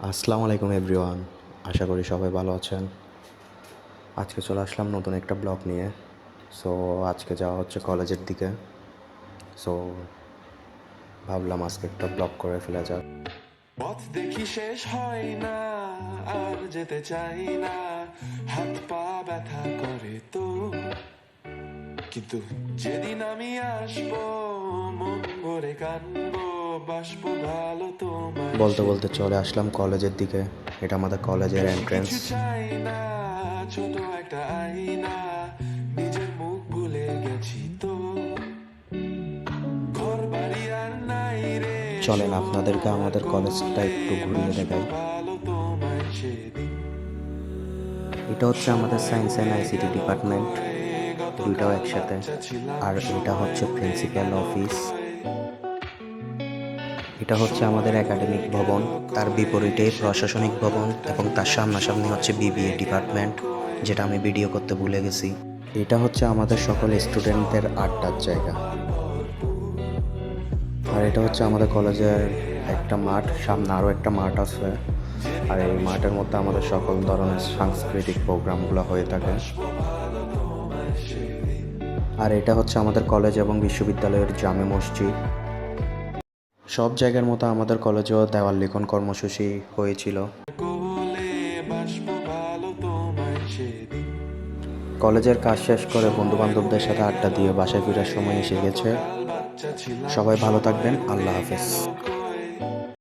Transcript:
আসসালামু আলাইকুম এভরিওয়ান। আশা করি সবাই ভালো আছেন। আজকে চলে আসলাম নতুন একটা ব্লগ নিয়ে। সো আজকে যাওয়া হচ্ছে কলেজের দিকে। সো ভাবলাম আজকে একটা ব্লগ করে ফেলা যাক। পথ দেখি শেষ হয় না, আর যেতে চাই না, হাত পা ব্যথা করে তো, কিন্তু যেদিন আমি আসবো মন ভরে কানবো, বাসবো ভালো তোমায় বলতে বলতে সেদিন। চলে আসলাম কলেজের দিকে। এটা আমাদের কলেজের বেশি এন্ট্রেন্স। কিছু চাই না, ছোট একটা আয়না, নিজের মুখ ভুলে গেছি তো, ঘর বাড়ি আর নাই রে, চলেন শোনো আপনাদেরকে আমাদের গো কলেজটা বলে, একটু ঘুরিয়ে বাসবো দেখাই। ভালো তোমায় সেদিন। এটা হচ্ছে আমাদের সায়েন্স অ্যান্ড আইসিটি ডিপার্টমেন্ট, দুইটাও একসাথে। আর এটা হচ্ছে প্রিন্সিপাল অফিস। এটা হচ্ছে আমাদের একাডেমিক ভবন, তার বিপরীতে প্রশাসনিক ভবন এবং তার সামনাসামনি হচ্ছে বিবিএ ডিপার্টমেন্ট, যেটা আমি ভিডিও করতে ভুলে গেছি। এটা হচ্ছে আমাদের সকল স্টুডেন্টদের আড্ডার জায়গা। আর এটা হচ্ছে আমাদের কলেজের একটা মাঠ, সামনে আরও একটা মাঠ আছে। আর এই মাঠের মধ্যে আমাদের সকল ধরনের সাংস্কৃতিক প্রোগ্রামগুলো হয়ে থাকে। আর এটা হচ্ছে আমাদের কলেজ এবং বিশ্ববিদ্যালয়ের জামে মসজিদ। সব জায়গার মতো আমাদের কলেজেও দেওয়াল লিখন কর্মসূচি হয়েছিল। কলেজের কাজ শেষ করে বন্ধুবান্ধবদের সাথে আড্ডা দিয়ে বাসায় ফেরার সময় এসে গেছে। সবাই ভালো থাকবেন। আল্লাহ হাফেজ।